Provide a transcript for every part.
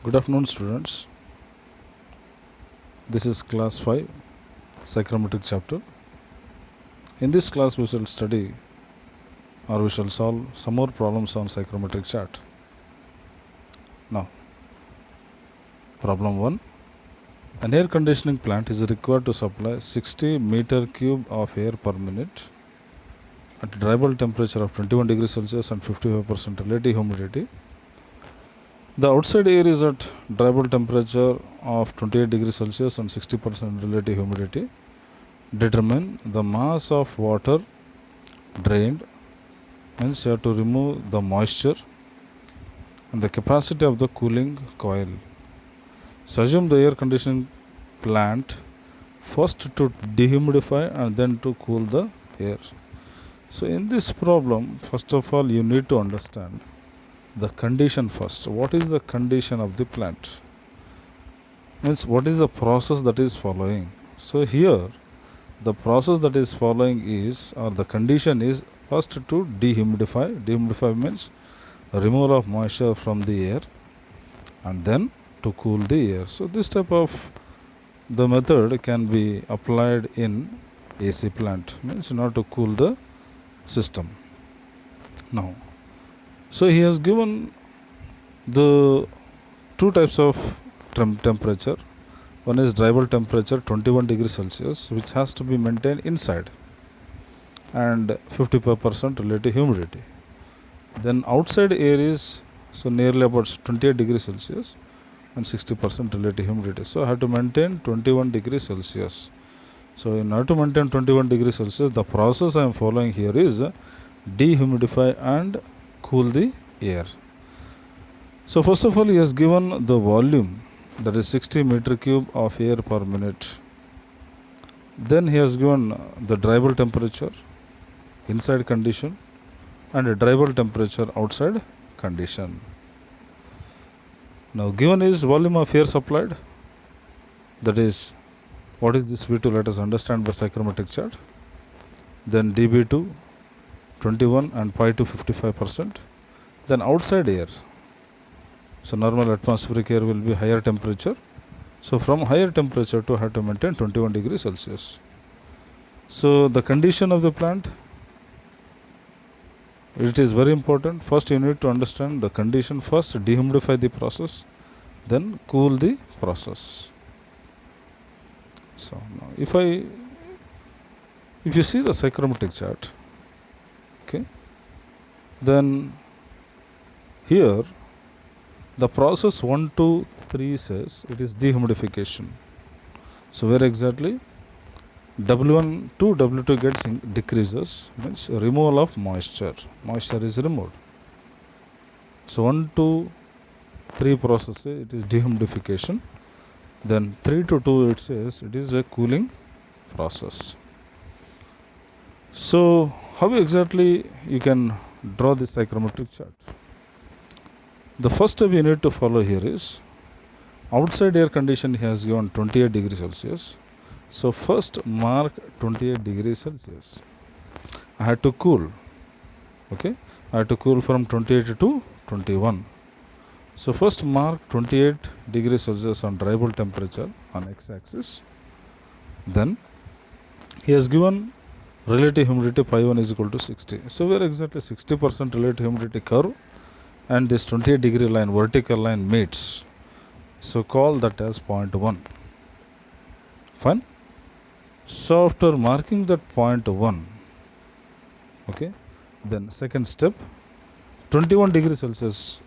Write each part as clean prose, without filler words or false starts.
Good afternoon, students. This is class 5, psychrometric chapter. In this class, we shall study or we shall solve some more problems on psychrometric chart. Now, problem 1. An air conditioning plant is required to supply 60 meter cube of air per minute at a drivable temperature of 21 degrees Celsius and 55% relative humidity. The outside air is at drivable temperature of 28 degrees Celsius and 60% relative humidity. Determine the mass of water drained, means you have to remove the moisture, and the capacity of the cooling coil. So assume the air conditioning plant first to dehumidify and then to cool the air. So in this problem, first of all, you need to understand the condition first. What is the condition of the plant? Means what is the process that is following? So here the process that is following is, or the condition is, first to dehumidify. Dehumidify means removal of moisture from the air and then to cool the air. So this type of the method can be applied in AC plant, means not to cool the system. Now, so he has given the two types of temperature. One is drivable temperature 21 degrees Celsius, which has to be maintained inside, and 55% relative humidity. Then outside air is so nearly about 28 degrees Celsius and 60% relative humidity. So I have to maintain 21 degrees Celsius. So in order to maintain 21 degrees Celsius, the process I am following here is dehumidify and cool the air. So first of all, he has given the volume, that is 60 meter cube of air per minute. Then he has given the drivable temperature inside condition and a drivable temperature outside condition. Now given is volume of air supplied, that is, what is this V2? Let us understand by psychrometric chart. Then dB2 21 and pi2 55%. Then outside air, so normal atmospheric air will be higher temperature. So from higher temperature to have to maintain 21 degrees Celsius. So the condition of the plant, it is very important. First you need to understand the condition. First dehumidify the process, then cool the process. So now if you see the psychrometric chart, okay, then here the process 1, 2, 3 says it is dehumidification. So where exactly W1 to W2 gets decreases, means removal of moisture. Moisture is removed. So 1 to 3 process, it is dehumidification. Then 3 to 2 it says it is a cooling process. So how exactly you can draw this psychrometric chart? The first step you need to follow here is, outside air condition he has given 28 degrees Celsius. So first mark 28 degrees Celsius. I had to cool. Okay, I had to cool from 28 to 21. So first mark 28 degrees Celsius on drivable temperature on x-axis. Then he has given relative humidity pi1 is equal to 60. So where exactly 60% relative humidity curve and this 28 degree line, vertical line, meets. So call that as point 1. Fine. So after marking that point 1, okay, then second step, 21 degrees Celsius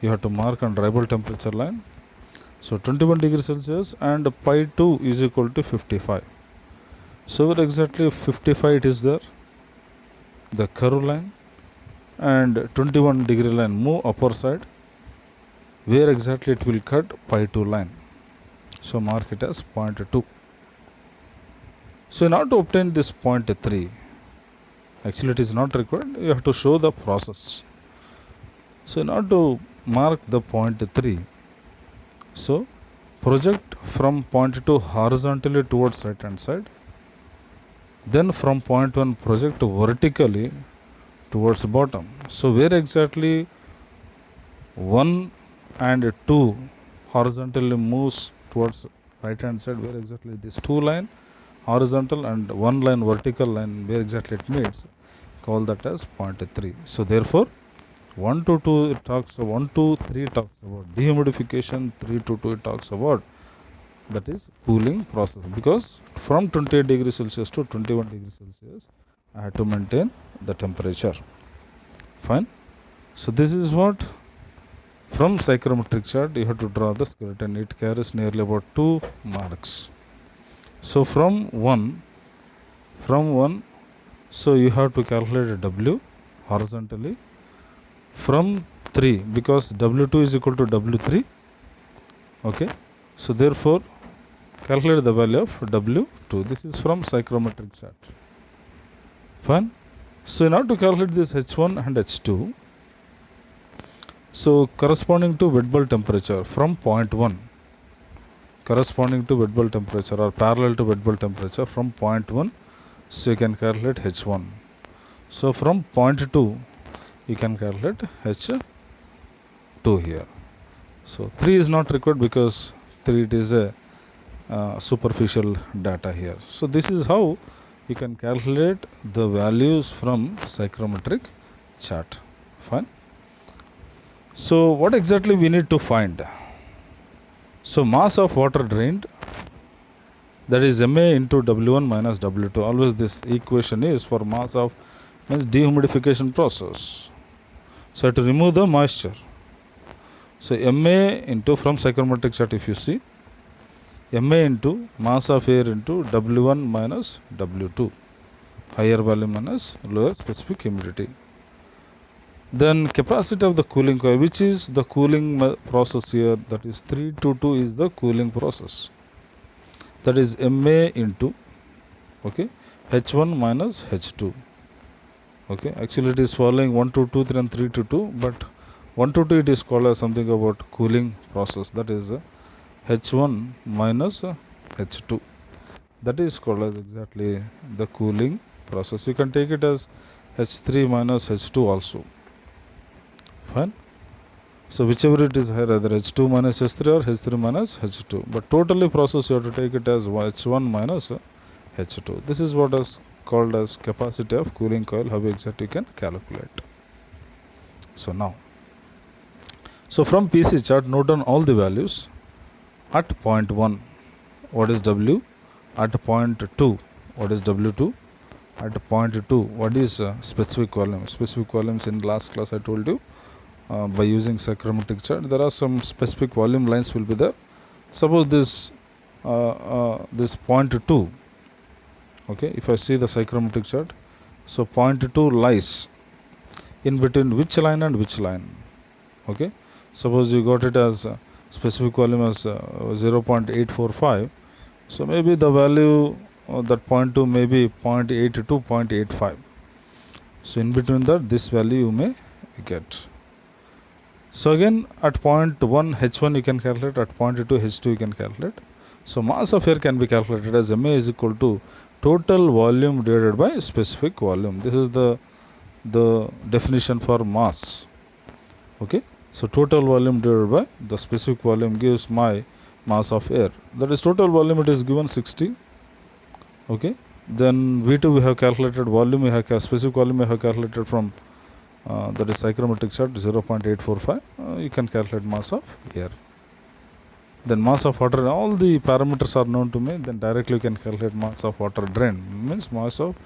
you have to mark on drivable temperature line. So 21 degrees Celsius and pi 2 is equal to 55. So where exactly 55 it is there, the curve line, and 21 degree line move upper side, where exactly it will cut pi 2 line. So mark it as point 2. So in order to obtain this point 3, actually it is not required, you have to show the process. So in order to mark the point 3, so project from point 2 horizontally towards right hand side, then from point 1 project vertically towards bottom. So where exactly one and 2 horizontally moves towards right hand side, where exactly this 2 line horizontal and 1 line vertical line, where exactly it meets, call that as point 3. So therefore 1 to 2 it talks 1 to 3 talks about dehumidification, 3 to 2 it talks about that is cooling process, because from 28 degrees Celsius to 21 degrees Celsius I have to maintain the temperature. Fine. So this is what from psychrometric chart you have to draw the skeleton. It carries nearly about 2 marks. So from 1, so you have to calculate W horizontally. From 3, because W2 is equal to W3. Okay. So therefore calculate the value of W2. This is from psychrometric chart. Fine. So in order to calculate this H1 and H2, so corresponding to wet bulb temperature from point 1, corresponding to wet bulb temperature or parallel to wet bulb temperature from point 1, so you can calculate H1. So from point 2, you can calculate H2 here. So 3 is not required because 3 it is a superficial data here. So this is how you can calculate the values from psychrometric chart. Fine. So what exactly we need to find? So mass of water drained, that is Ma into W1 minus W2. Always this equation is for mass of means dehumidification process. So to remove the moisture. So Ma into, from psychrometric chart if you see, Ma into mass of air into W1 minus W2, higher volume minus lower specific humidity. Then capacity of the cooling coil, which is the cooling process here, that is 3 to 2 is the cooling process. That is Ma into, okay, H1 minus H2. Okay, actually it is following 1 to 2, 3 and 3 to 2, but 1 to 2 it is called as something about cooling process, that is H1 minus H2. That is called as exactly the cooling process. You can take it as H3 minus H2 also. Fine. So whichever it is here, either H2 minus H3 or H3 minus H2. But totally process you have to take it as H1 minus H2. This is what is called as capacity of cooling coil, how exactly you can calculate. So now, so from PC chart, note down all the values. At point 1, what is W? At point 2, what is W2? At point 2, what is specific volume? Specific volumes in last class I told you. By using psychrometric chart, there are some specific volume lines will be there. Suppose this this point 2, okay, if I see the psychrometric chart, so point 2 lies in between which line and which line. Okay, suppose you got it as specific volume as 0.845, so maybe the value of that point 2 may be 0.8 to 0.85. So in between that, this value you may get. So again, at point 1 H1 you can calculate, at point 2 H2 you can calculate. So mass of air can be calculated as Ma is equal to total volume divided by specific volume. This is the definition for mass. Okay, so total volume divided by the specific volume gives my mass of air. That is total volume, it is given 60. Okay, then V2 we have calculated, volume we have specific volume we have calculated from that is psychrometric chart 0.845. You can calculate mass of air. Then mass of water, all the parameters are known to me. Then directly you can calculate mass of water drained, means mass of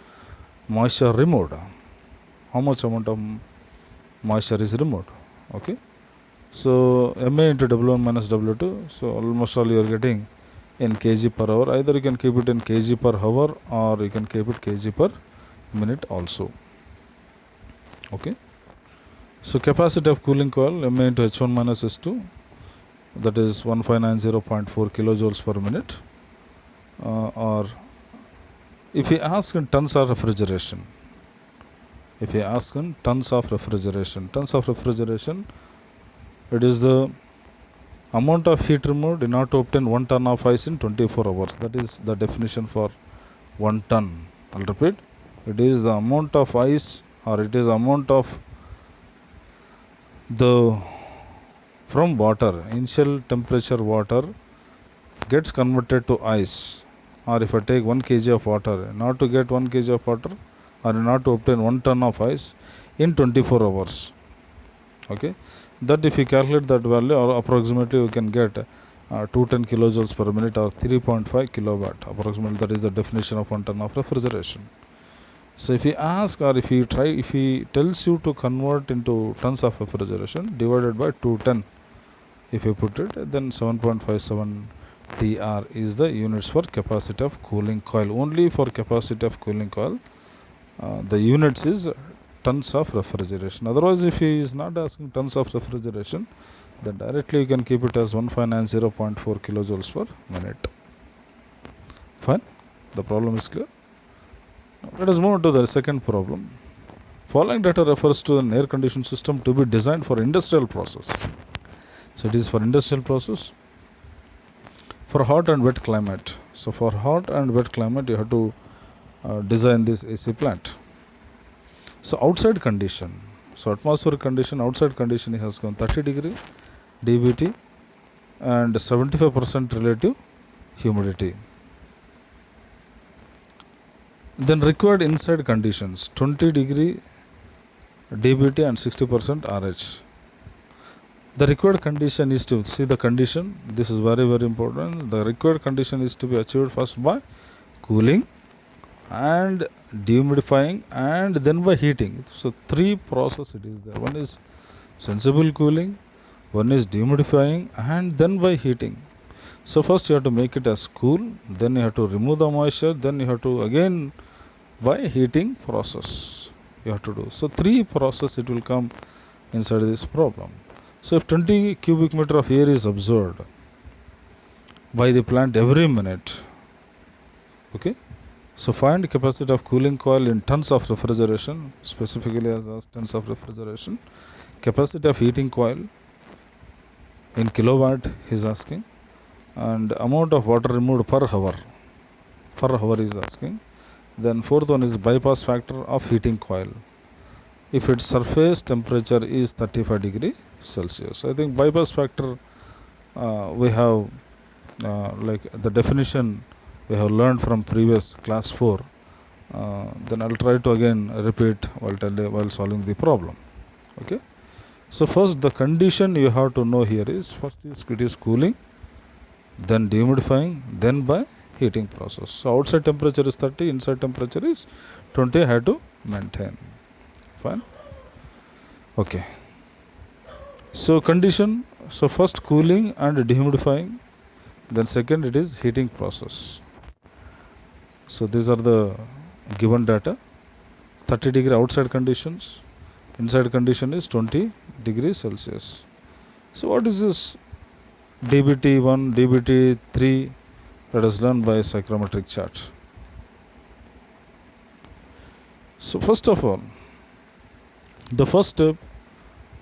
moisture removed. How much amount of moisture is removed. Okay, so Ma into W1 minus W2. So almost all you are getting in kg per hour. Either you can keep it in kg per hour or you can keep it kg per minute also. Okay, so capacity of cooling coil Ma into H1 minus H2, that is 1590.4 kilojoules per minute. Or if you ask in tons of refrigeration, it is the amount of heat removed in order to obtain 1 ton of ice in 24 hours. That is the definition for 1 ton. I'll repeat, it is the amount of ice, or it is amount of the from water, initial temperature water gets converted to ice, or if I take 1 kg of water, not to get 1 kg of water or not to obtain 1 ton of ice in 24 hours. Okay, that if you calculate that value, or approximately you can get 210 kilojoules per minute or 3.5 kilowatt approximately. That is the definition of 1 ton of refrigeration. So if he ask, or if he tells you to convert into tons of refrigeration divided by 210, if you put it, then 7.57 TR is the units for capacity of cooling coil. Only for capacity of cooling coil, the units is tons of refrigeration. Otherwise, if he is not asking tons of refrigeration, then directly you can keep it as 1590.4 kilojoules per minute. Fine, the problem is clear. Let us move on to the second problem. Following data refers to an air conditioned system to be designed for industrial process. So it is for industrial process, for hot and wet climate. So for hot and wet climate, you have to design this AC plant. So outside condition, so atmospheric condition, outside condition has gone 30 degree DBT and 75% relative humidity. Then required inside conditions, 20 degree DBT and 60% RH. The required condition is to see the condition. This is very, very important. The required condition is to be achieved first by cooling and dehumidifying and then by heating. So 3 process it is there. One is sensible cooling, one is dehumidifying and then by heating. So first you have to make it as cool, then you have to remove the moisture, then you have to again by heating process you have to do. So 3 process it will come inside this problem. So if 20 cubic meter of air is absorbed by the plant every minute, okay, so find capacity of cooling coil in tons of refrigeration, specifically as tons of refrigeration. Capacity of heating coil in kilowatt he is asking, and amount of water removed per hour is asking. Then fourth one is bypass factor of heating coil if its surface temperature is 35 degree Celsius. I think bypass factor we have like the definition we have learned from previous class 4. Then I'll try to again repeat while solving the problem. Okay. So first the condition you have to know here is, first is it is cooling, then dehumidifying, then by heating process. So outside temperature is 30, inside temperature is 20, I have to maintain. Fine. Okay. So condition, so first cooling and dehumidifying, then second it is heating process. So these are the given data. 30 degree outside conditions, inside condition is 20 degrees Celsius. So what is this DBT1, DBT3? Let us learn by psychrometric chart. So first of all, the first step,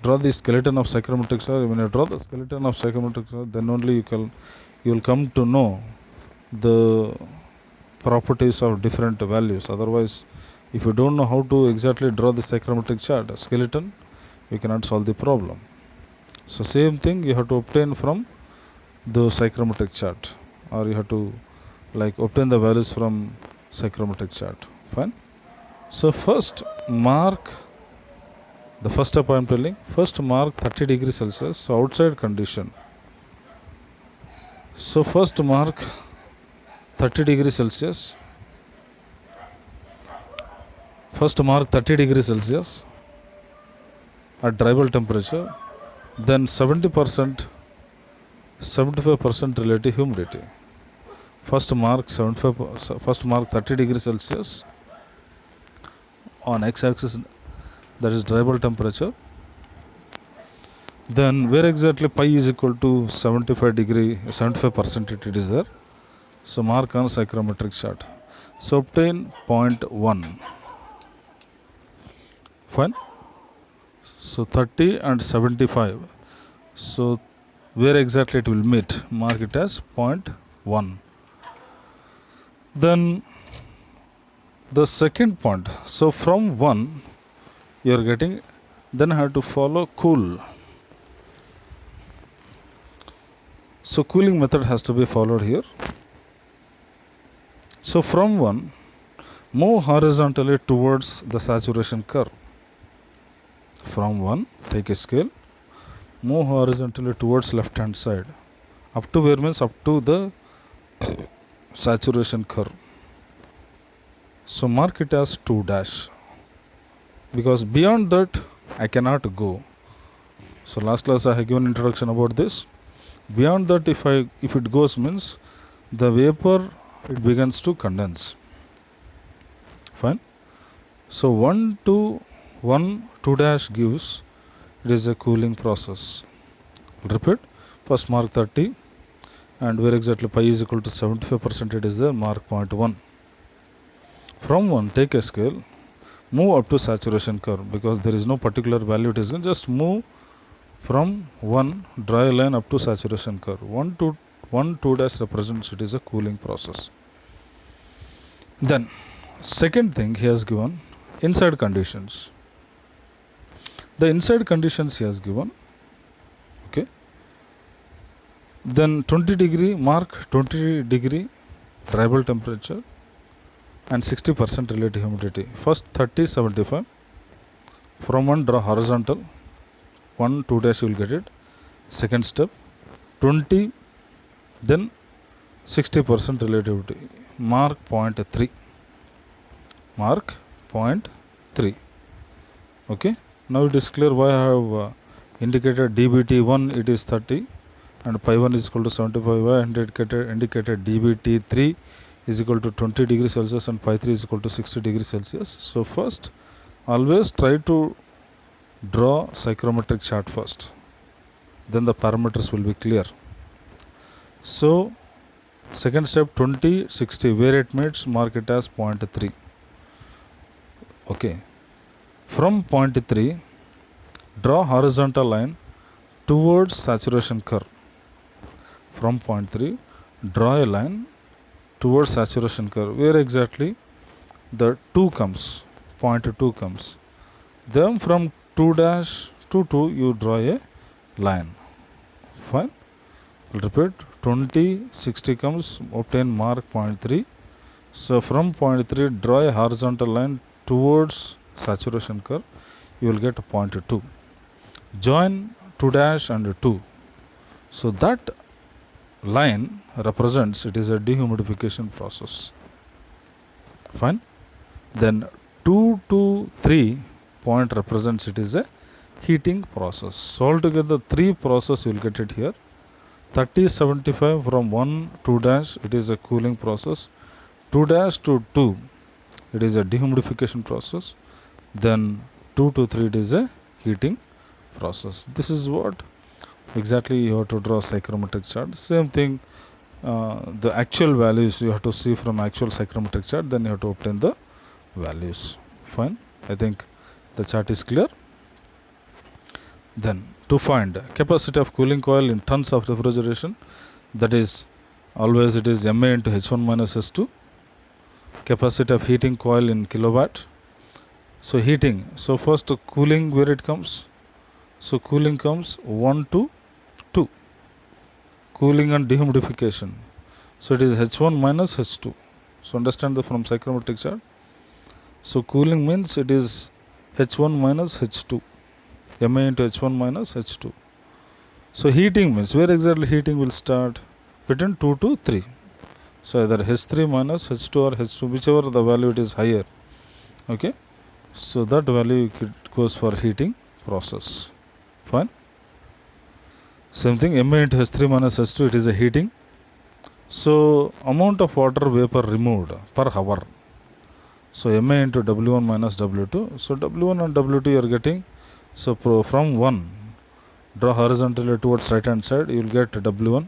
draw the skeleton of psychrometric chart. When you draw the skeleton of psychrometric chart, then only you will come to know the properties of different values. Otherwise, if you don't know how to exactly draw the psychrometric chart, skeleton, you cannot solve the problem. So same thing you have to obtain from the psychrometric chart, or you have to like obtain the values from psychrometric chart. Fine. So first mark, the first step I am telling, first mark 30 degrees Celsius, so outside condition. So first mark 30 degrees Celsius, first mark 30 degrees Celsius at drivable temperature, then 70%, 75% relative humidity. First mark 30 degrees Celsius on x-axis, that is drivable temperature. Then where exactly pi is equal to 75% it is there. So mark on psychrometric chart. So obtain 0.1. Fine. So 30 and 75. So where exactly it will meet? Mark it as 0.1. Then the second point. So from 1 you are getting, then I have to follow cool. So cooling method has to be followed here. So from 1, move horizontally towards the saturation curve. From 1, take a scale, move horizontally towards left hand side. Up to where means up to the saturation curve. So mark it as 2 dash, because beyond that I cannot go. So last class I have given introduction about this. Beyond that, if it goes means the vapor, it begins to condense. Fine. So 1 to 1 2 dash gives, it is a cooling process. Repeat. First mark 30, and where exactly pi is equal to 75%, it is there, mark 0.1. From 1, take a scale, move up to saturation curve, because there is no particular value, it is just move from 1, draw a line up to saturation curve. 1 2 dash represents it is a cooling process. Then second thing he has given, inside conditions. The inside conditions he has given, okay. Then 20 degree, mark 20 degree tribal temperature and 60% relative humidity. First 30 75. From 1, draw horizontal, 1 2 dash you will get it. Second step 20, then 60% relativity, mark 0.3, mark 0.3. Okay. Now it is clear why I have indicated dBT1 it is 30 and pi1 is equal to 75. Why I indicated dBT3 is equal to 20 degrees Celsius and pi3 is equal to 60 degrees Celsius. So first always try to draw psychrometric chart first, then the parameters will be clear. So second step 20 60, where it meets mark it as 0.3. Okay. From 0.3, draw horizontal line towards saturation curve. From 0.3, draw a line towards saturation curve, where exactly the 2 comes, 0.2 comes. Then from 2 dash to 2 you draw a line. Fine. I'll repeat, 20 60 comes, obtain mark 0.3. So from 0.3, draw a horizontal line towards saturation curve, you will get 0.2. Join 2 dash and 2. So that line represents it is a dehumidification process. Fine. Then 2 to 3 point represents it is a heating process. So altogether 3 process you will get it here. 30 75 from 1 2 dash it is a cooling process. 2 dash to 2 it is a dehumidification process. Then 2 to 3 it is a heating process. This is what exactly you have to draw psychrometric chart. Same thing, the actual values you have to see from actual psychrometric chart, then you have to obtain the values. Fine. I think the chart is clear. Then to find capacity of cooling coil in tons of refrigeration, that is always it is MA into H1 minus S2. Capacity of heating coil in kilowatt. So heating, so first cooling, where it comes, so cooling comes 1 to 2, cooling and dehumidification. So it is H1 minus H2. So understand the from psychrometric chart. So cooling means it is H1 minus H2, MA into H1 minus H2. So heating means where exactly heating will start, between 2 to 3. So either H3 minus H2 or H2, whichever the value it is higher. Okay. So that value goes for heating process. Fine. Same thing, MA into H3 minus H2, it is a heating. So amount of water vapor removed per hour. So MA into W1 minus W2. So W1 and W2 you are getting. So from 1, draw horizontally towards right hand side, you will get W1.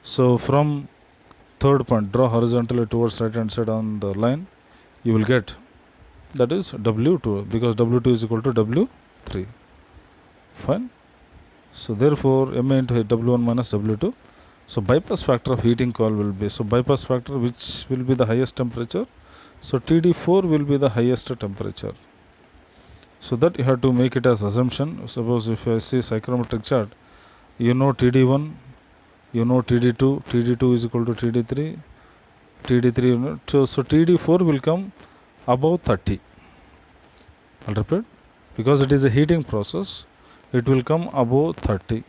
So from third point, draw horizontally towards right hand side on the line, you will get, that is W2, because W2 is equal to W3. Fine. So therefore MA into W1 minus W2. So bypass factor of heating coil will be, so bypass factor which will be the highest temperature. So TD4 will be the highest temperature. So that you have to make it as assumption. Suppose if I see psychrometric chart, you know TD1, you know TD2 is equal to TD3 you know, so TD4 will come above 30. I'll repeat, because it is a heating process, it will come above 30,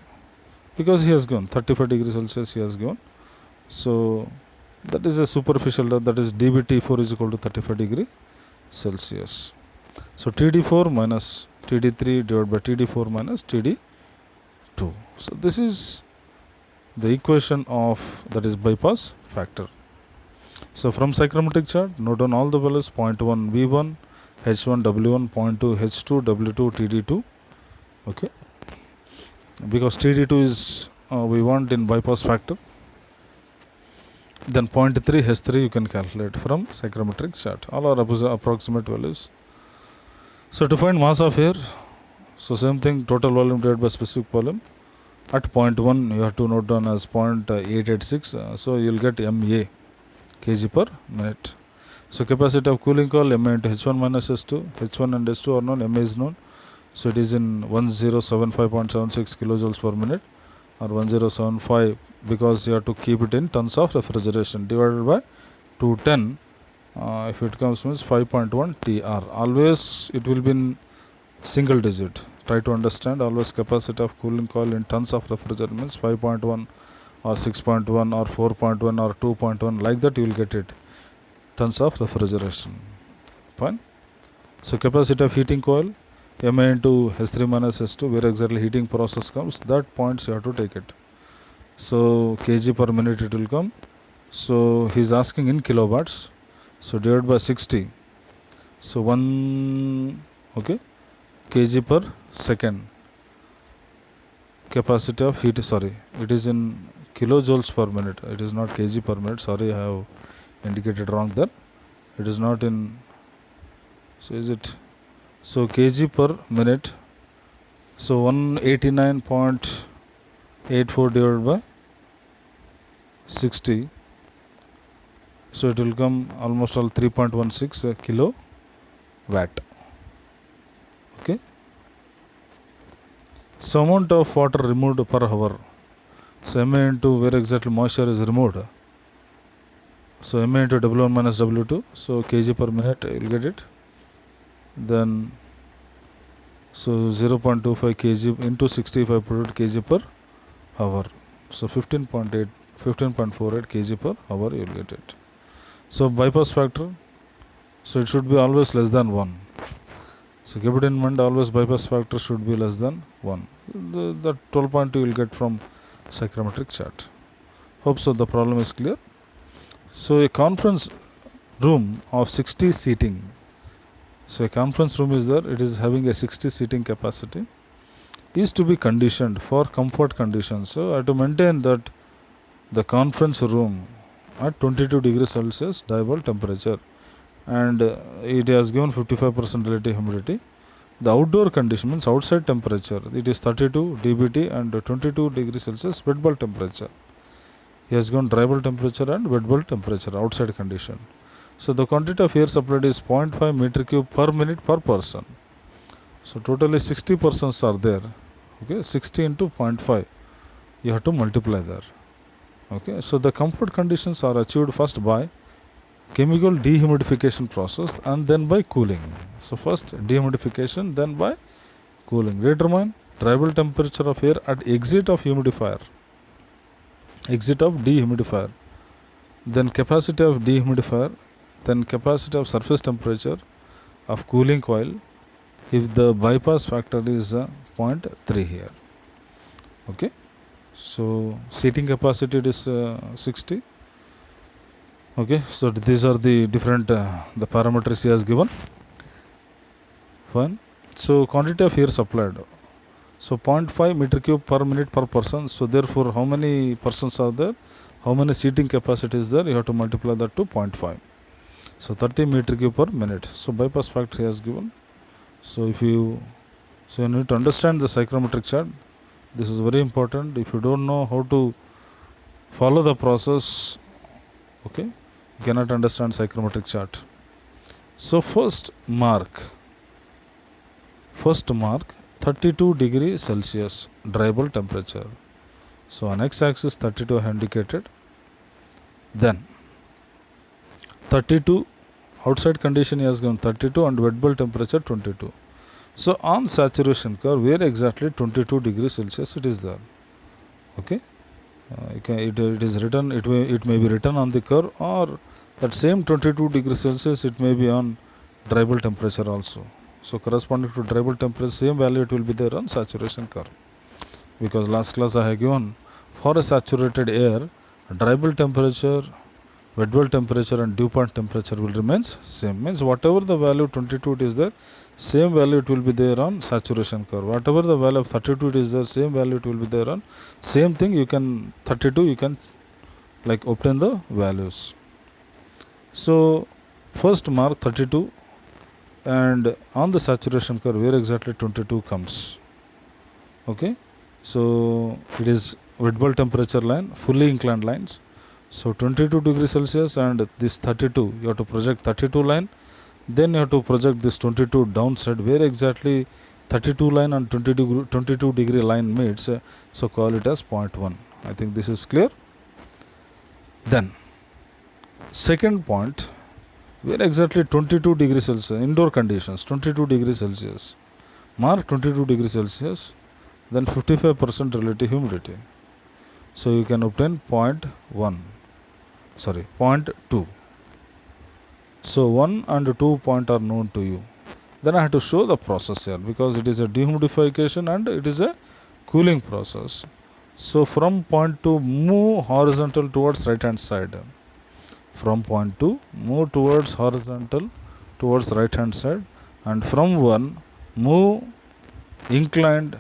because he has given 35 degrees Celsius he has given. So that is a superficial, that is dBT4 is equal to 35 degree Celsius. So TD4 minus TD3 divided by TD4 minus TD2. So this is the equation of, that is bypass factor. So from psychrometric chart, note down all the values: 0.1 V1, H1 W1, 0.2 H2 W2 TD2. Okay, because TD2 is we want in bypass factor. Then 0.3 H3 you can calculate from psychrometric chart. All are approximate values. So to find mass of air, so same thing, total volume divided by specific volume. At 0.1 you have to note down as 0.886. So you will get MA, kg per minute. So capacity of cooling coil, MA into H1 minus S2. H1 and S2 are known, MA is known. So it is in 1075.76 kilojoules per minute, or 1075, because you have to keep it in tons of refrigeration, divided by 210. If it comes means 5.1 TR. Always it will be in single digit. Try to understand, always capacity of cooling coil in tons of refrigerant means 5.1 or 6.1 or 4.1 or 2.1, like that you will get it, tons of refrigeration. Fine. So capacity of heating coil, MA into S3 minus S2, where exactly heating process comes, that points you have to take it. So kg per minute it will come. So he is asking in kilowatts, so divided by 60. So 1 kg per second. Capacity of heat, sorry, it is in kilojoules per minute, it is not kg per minute, sorry, I have indicated wrong there. It is not in, so is it, so kg per minute, so 189.84 divided by 60, so it will come almost all 3.16 kilowatt. Okay. So amount of water removed per hour, so MA into where exactly moisture is removed, so MA into W1 minus W2, so kg per minute you will get it. Then so 0.25 kg into 65 product kg per hour, so 15.48 kg per hour you will get it. So bypass factor, so it should be always less than 1. So keep it in mind, always bypass factor should be less than 1. The 12.2 you will get from psychrometric chart. Hope so the problem is clear. So a conference room of 60 seating. So a conference room is there, it is having a 60 seating capacity, is to be conditioned for comfort conditions. So I have to maintain that the conference room at 22 degrees Celsius diurnal temperature, and it has given 55% relative humidity. The outdoor condition means outside temperature, it is 32 dBT and 22 degrees Celsius wet bulb temperature. He has given dry bulb temperature and wet bulb temperature, outside condition. So the quantity of air supplied is 0.5 meter cube per minute per person. So totally 60 persons are there. Okay, 60 into 0.5, you have to multiply there. Okay, so the comfort conditions are achieved first by chemical dehumidification process and then by cooling. So first dehumidification, then by cooling. Determine dry bulb temperature of air at exit of humidifier, exit of dehumidifier, then capacity of dehumidifier, then capacity of surface temperature of cooling coil if the bypass factor is 0.3 here. Okay, so seating capacity it is 60. Okay, so these are the different the parameters he has given. Fine. So quantity of air supplied, so 0.5 meter cube per minute per person. So therefore how many persons are there, how many seating capacity is there, you have to multiply that to 0.5. So 30 meter cube per minute. So bypass factor he has given. So if you, so you need to understand the psychrometric chart. This is very important. If you don't know how to follow the process, okay, you cannot understand psychrometric chart. So first mark 32 degree Celsius dry bulb temperature. So on x-axis 32 I have indicated. Then 32 outside condition he has given 32 and wet bulb temperature 22. So on saturation curve, where exactly 22 degrees Celsius it is there. Okay, it is written. It may be written on the curve, or that same 22 degrees Celsius it may be on dry bulb temperature also. So corresponding to dry bulb temperature, same value it will be there on saturation curve. Because last class I have given for a saturated air, dry bulb temperature, wet bulb temperature and dew point temperature will remains same. Means whatever the value 22 it is there, same value it will be there on saturation curve. Whatever the value of 32 it is there, same value it will be there on same thing. You can 32 you can like obtain the values. So first mark 32, and on the saturation curve where exactly 22 comes. Okay, so it is wet bulb temperature line, fully inclined lines. So 22 degrees Celsius and this 32, you have to project 32 line. Then you have to project this 22 downside, where exactly 32 line and 22 degree line meets. So call it as 0.1. I think this is clear. Then second point, where exactly 22 degrees Celsius, indoor conditions, 22 degrees Celsius. Mark 22 degrees Celsius, then 55% relative humidity. So you can obtain 0.2. So 1 and 2 point are known to you. Then I have to show the process here, because it is a dehumidification and it is a cooling process. So from point 2 move horizontal towards right hand side. From point 2 move towards horizontal towards right hand side, and from 1 move inclined,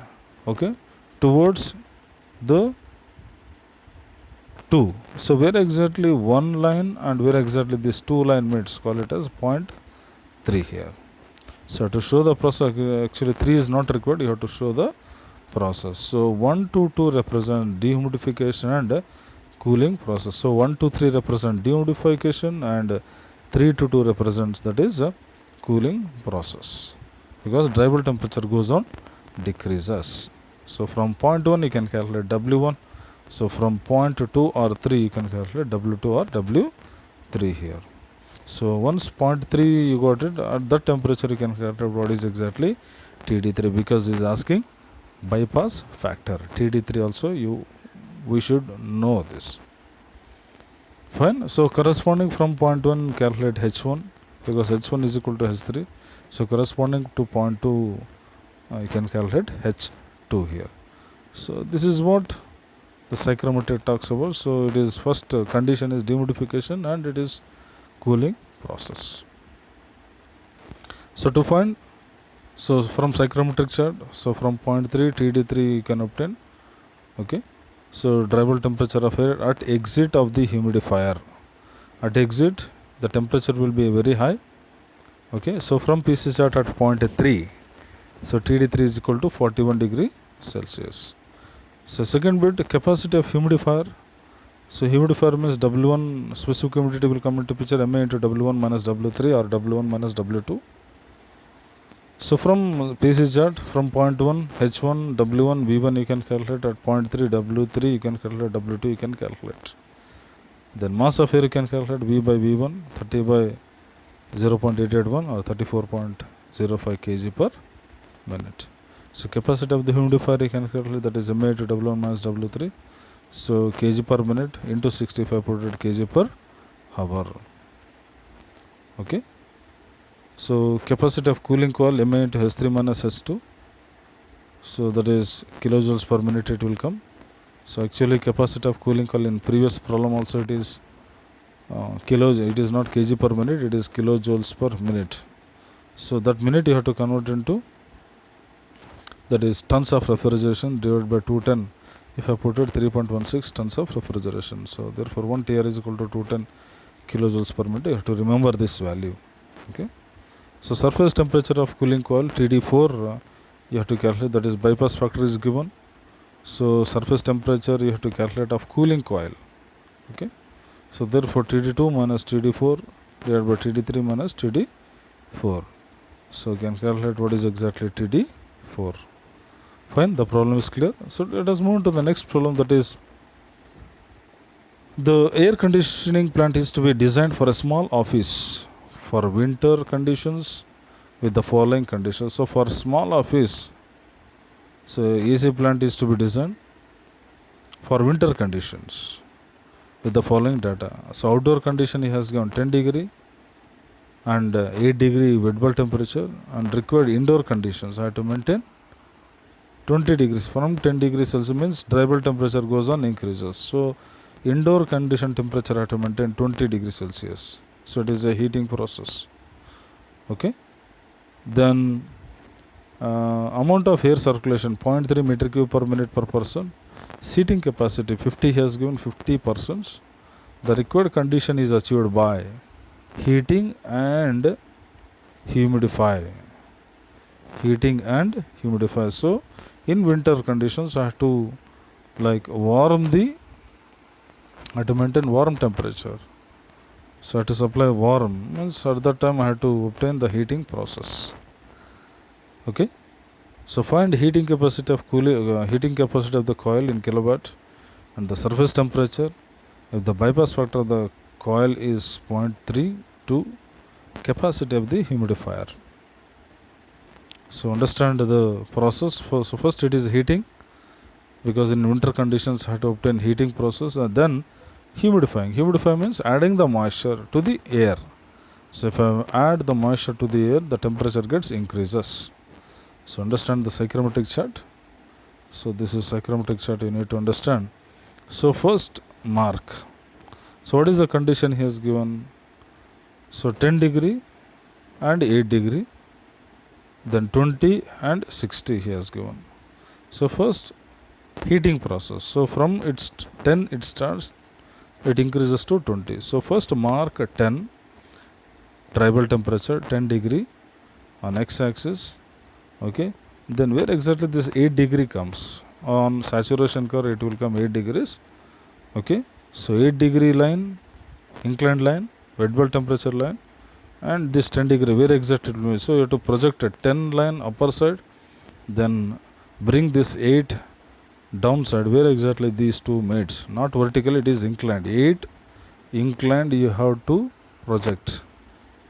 okay, towards the 2. So where exactly 1 line and where exactly this 2 line meets, call it as 0.3 here. So to show the process, actually 3 is not required, you have to show the process. So 1 to 2 represent dehumidification and cooling process. So 1 to 3 represent dehumidification and 3 to 2 represents, that is a cooling process, because dry bulb temperature goes on decreases. So from 0.1 you can calculate W1. So from 0.2 or 3 you can calculate W2 or W3 here. So once 0.3 you got it, at that temperature you can calculate what is exactly TD3, because it is asking bypass factor. TD3 also we should know this. Fine. So corresponding from 0.1 calculate H1, because H1 is equal to H3. So corresponding to 0.2 you can calculate H2 here. So this is what the psychrometric talks about. So it is first condition is dehumidification and it is cooling process. So to find, so from psychrometric chart, so from 0.3 TD3 you can obtain. Okay, so dry bulb temperature of air at exit of the humidifier. At exit the temperature will be very high. Okay, so from PC chart at 0.3, so TD3 is equal to 41 degree Celsius. So second bit, capacity of humidifier. So humidifier means W1 specific humidity will come into picture, MA into W1 minus W3 or W1 minus W2. So from PC chart, from 0.1 H1 W1 V1 you can calculate, at 0.3 W3 you can calculate, W2 you can calculate. Then mass of air you can calculate, V by V1 30 by 0.881 or 34.05 kg per minute. So capacity of the humidifier you can calculate, that is MA into W1 minus W3. So kg per minute into 65.8 kg per hour. Okay. So capacity of cooling coil, MA into H3 minus H2. So that is kilojoules per minute it will come. So actually capacity of cooling coil in previous problem also it is it is not kg per minute, it is kilojoules per minute. So that minute you have to convert into, that is tons of refrigeration divided by 210. If I put it 3.16 tons of refrigeration. So therefore 1 TR is equal to 210 kilojoules per minute. You have to remember this value. Okay. So surface temperature of cooling coil TD4 you have to calculate, that is bypass factor is given. So surface temperature you have to calculate of cooling coil. Okay. So therefore TD2 minus TD4 divided by TD3 minus TD4. So you can calculate what is exactly TD4. Fine, the problem is clear. So let us move on to the next problem, that is the air conditioning plant is to be designed for a small office for winter conditions with the following conditions. So for small office, so AC plant is to be designed for winter conditions with the following data. So outdoor condition he has given 10 degree and 8 degree wet bulb temperature, and required indoor conditions I have to maintain 20 degrees. From 10 degrees Celsius means dry bulb temperature goes on increases. So indoor condition temperature I have to maintain 20 degrees Celsius. So it is a heating process. Okay. Then amount of air circulation 0.3 meter cube per minute per person. Seating capacity 50 he has given 50 persons. The required condition is achieved by heating and humidify. Heating and humidify. So in winter conditions I have to maintain warm temperature. So I have to supply warm, means at that time I have to obtain the heating process. Okay. So find heating capacity of the coil in kilowatt and the surface temperature. If the bypass factor of the coil is 0.3 to capacity of the humidifier. So understand the process. So first it is heating, because in winter conditions I have to obtain heating process, and then humidifying. Humidify means adding the moisture to the air. So if I add the moisture to the air, the temperature gets increases. So understand the psychrometric chart. So this is psychrometric chart you need to understand. So first mark. So what is the condition he has given? So 10 degree and 8 degree, then 20 and 60 he has given. So first heating process. So from its 10 it starts, it increases to 20. So first mark 10, dry bulb temperature 10 degree on x-axis. Okay. Then where exactly this 8 degree comes? On saturation curve it will come 8 degrees. Okay. So 8 degree line, inclined line, wet bulb temperature line, and this 10 degree, where exactly it will be? So you have to project a 10 line upper side, then bring this 8 downside, where exactly these two meets. Not vertical, it is inclined. 8 inclined you have to project.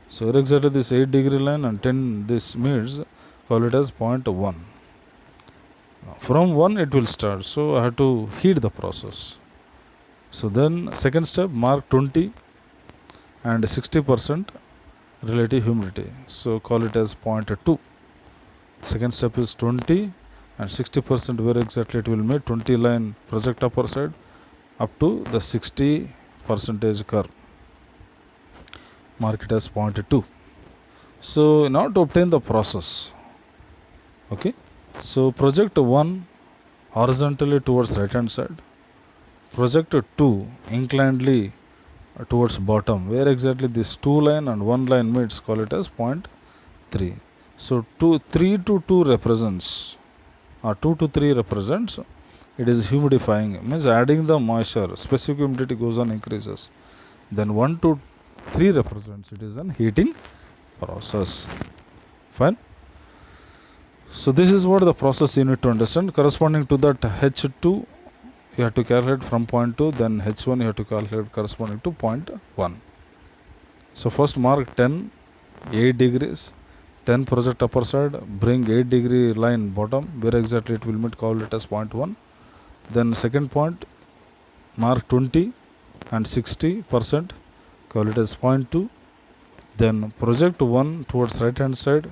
So where exactly this 8 degree line and 10 this meets, call it as 0.1. From 1 it will start. So I have to heat the process. So then second step, mark 20 and 60% relative humidity. So call it as 0.2. Second step is 20 and 60%, where exactly it will meet. 20 line project upper side up to the 60% curve. Mark it as 0.2. So now to obtain the process. Okay. So project 1 horizontally towards right hand side. Project 2 inclinedly towards bottom, where exactly this 2 line and 1 line meets, call it as 0.3. So 3 to 2 represents, or 2 to 3 represents, it is humidifying, means adding the moisture, specific humidity goes on increases. Then 1 to 3 represents, it is an heating process. Fine. So this is what the process you need to understand. Corresponding to that H2 you have to calculate from 0.2, then H1 you have to calculate corresponding to 0.1. So first mark 10, 8 degrees, 10 project upper side, bring 8 degree line bottom, where exactly it will meet, call it as 0.1. Then second point, mark 20 and 60%, call it as 0.2. Then project 1 towards right hand side,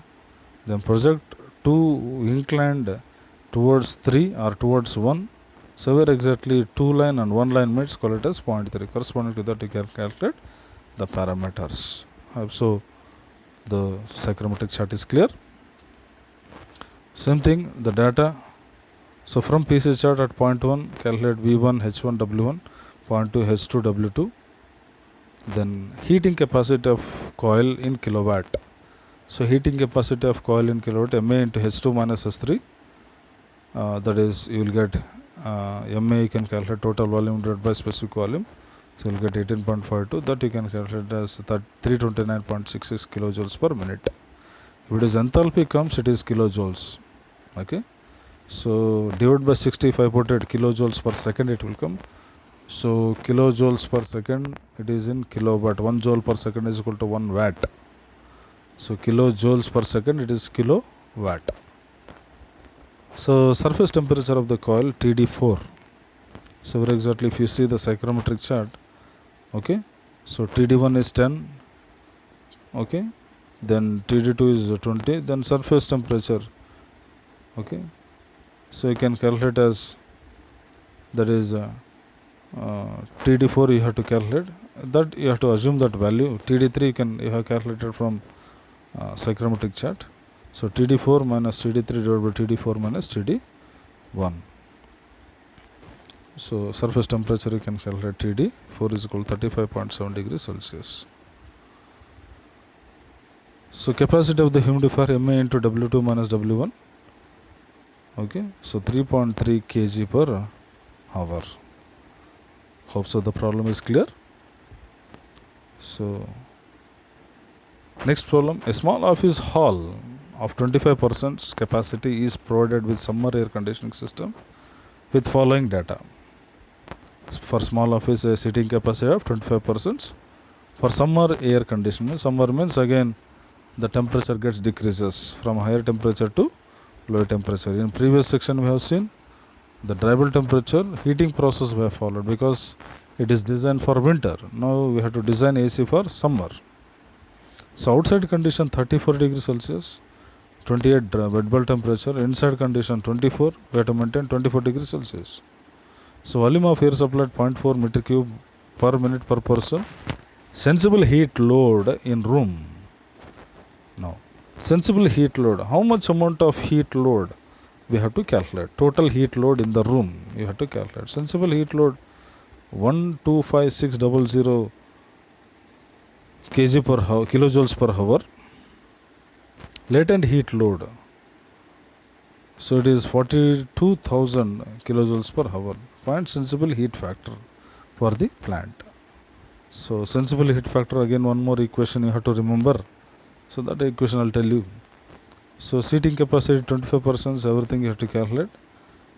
then project 2 inclined towards 3 or towards 1. So where exactly 2 line and 1 line meets, call it as 0.3. Corresponding to that you can calculate the parameters. So the psychrometric chart is clear. Same thing, the data. So from PC chart at 0.1 calculate V1 H1 W1, 0.2 H2 W2. Then heating capacity of coil in kilowatt. So heating capacity of coil in kilowatt, MA into H2 minus H3. That is, you will get MA you can calculate total volume divided by specific volume. So you will get 18.52. That you can calculate as 329.66 kilojoules per minute. If it is enthalpy comes, it is kilojoules. Okay. So divided by 60, if I put it kilojoules per second, it will come. So kilojoules per second, it is in kilowatt. 1 joule per second is equal to 1 watt. So kilojoules per second, it is kilowatt. So surface temperature of the coil TD4. So very exactly, if you see the psychrometric chart, okay, so TD1 is 10, okay, then TD2 is 20, then surface temperature, okay, so you can calculate as, that is TD4 you have to calculate, that you have to assume that value. TD3 you have calculated from psychrometric chart. So TD4 minus TD3 divided by TD4 minus TD1. So surface temperature you can calculate TD4 is equal to 35.7 degrees Celsius. So capacity of the humidifier MA into W2 minus W1. Okay, so 3.3 kg per hour. Hope so the problem is clear. So next problem, a small office hall of 25% capacity is provided with summer air conditioning system with following data. For small office, a seating capacity of 25%. For summer air conditioning, summer means again the temperature gets decreases from higher temperature to lower temperature. In previous section we have seen the dry bulb temperature heating process we have followed because it is designed for winter. Now we have to design AC for summer. So outside condition 34 degrees Celsius, 28 wet bulb temperature. Inside condition 24, we have to maintain 24 degrees Celsius. So volume of air supplied 0.4 meter cube per minute per person. Sensible heat load in room. Now, sensible heat load. How much amount of heat load we have to calculate? Total heat load in the room you have to calculate. Sensible heat load 125600 kg per hour, kilojoules per hour. Latent heat load. So it is 42,000 kilojoules per hour. Find sensible heat factor for the plant. So sensible heat factor, again one more equation you have to remember. So that equation I'll tell you. So seating capacity 25%, everything you have to calculate.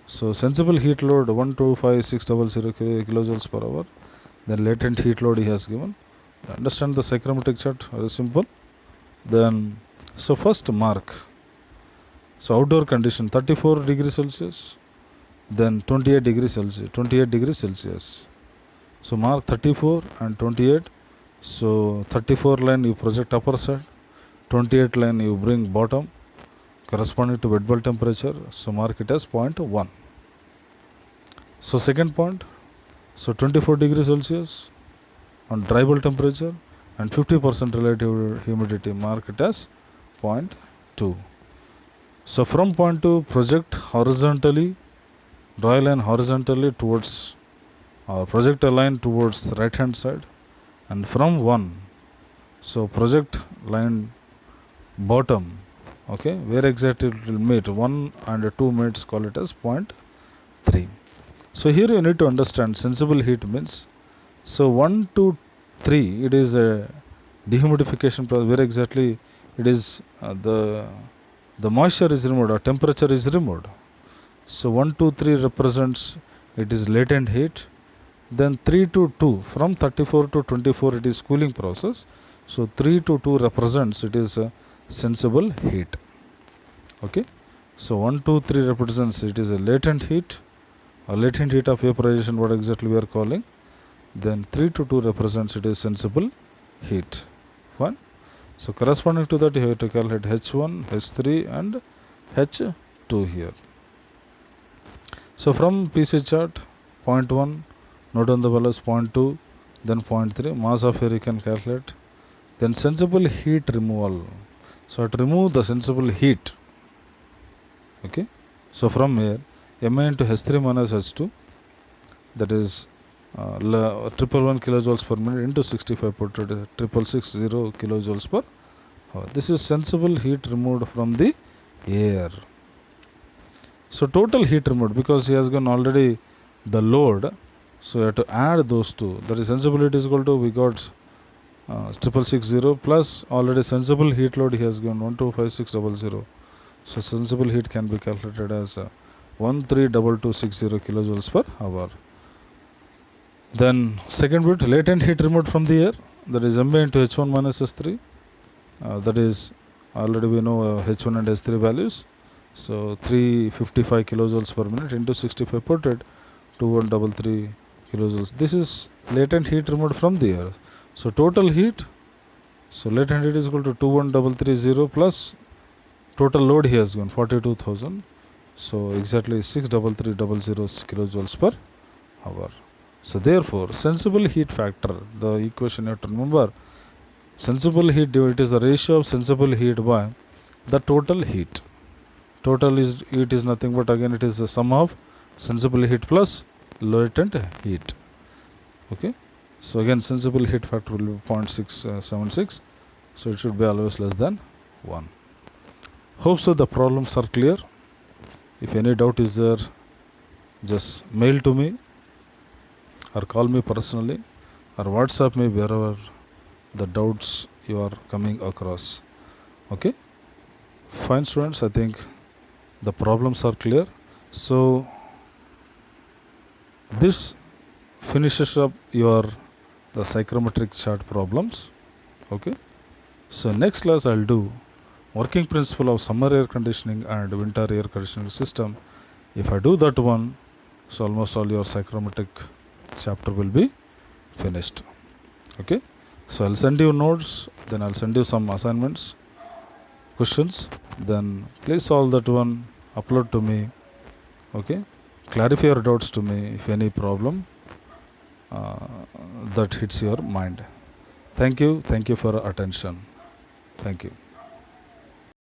So sensible heat load 125600 kilojoules per hour. Then latent heat load he has given. Understand the psychrometric chart, very simple. Then so first mark. So outdoor condition 34 degrees Celsius, then 28 degrees Celsius, 28 degrees Celsius. So mark 34 and 28. So 34 line you project upper side, 28 line you bring bottom, corresponding to wet bulb temperature. So mark it as 0.1. So second point, so 24 degrees Celsius on dry bulb temperature and 50% relative humidity, mark it as 0.2. So from point 2 project horizontally, draw a line horizontally towards, or project a line towards right hand side, and from 1, so project line bottom, okay, where exactly it will meet, 1 and 2 meets, call it as 0.3. So here you need to understand sensible heat means, so 1 to 3 it is a dehumidification process, where exactly it is the moisture is removed or temperature is removed. So 1 to 3 represents it is latent heat. Then 3 to 2, from 34 to 24 it is cooling process. So 3 to 2 represents it is a sensible heat. Okay. So 1 to 3 represents it is a latent heat, or latent heat of vaporization, what exactly we are calling. Then 3 to 2 represents it is sensible heat. Fine. So corresponding to that you have to calculate H1, H3 and H2 here. So from PC chart 0.1, note on the values 0.2, then 0.3, mass of air you can calculate. Then sensible heat removal. So to remove the sensible heat, okay. So from here, Ma into H3 minus H2, that is 111 kilojoules per minute into 65 put it 6660 kilojoules per hour. This is sensible heat removed from the air. So total heat removed, because he has gone already the load, so you have to add those two. That is sensible heat is equal to, we got 6660 plus already sensible heat load he has given 125600. So sensible heat can be calculated as 132260 kilojoules per hour. Then second bit, latent heat removed from the air, that is MA into H1 minus S3. That is already we know H1 and S3 values. So 355 kilojoules per minute into 65 put it 2133 kilojoules. This is latent heat removed from the air. So total heat, so latent heat is equal to 21330 plus total load he has given 42,000. So exactly 63300 kilojoules per hour. So therefore sensible heat factor, the equation you have to remember, sensible heat, it is the ratio of sensible heat by the total heat. Total heat is nothing but again it is the sum of sensible heat plus latent heat. Okay, so again sensible heat factor will be 0.676, so it should be always less than 1. Hope so the problems are clear. If any doubt is there, just mail to me or call me personally or WhatsApp me wherever the doubts you are coming across. Okay, fine students, I think the problems are clear. So this finishes up the psychrometric chart problems. Okay, so next class I'll do working principle of summer air conditioning and winter air conditioning system. If I do that one, so almost all your psychrometric chapter will be finished. Okay, so I'll send you notes, then I'll send you some assignments, questions, then please solve that one, upload to me. Okay, clarify your doubts to me if any problem that hits your mind. Thank you for your attention. Thank you.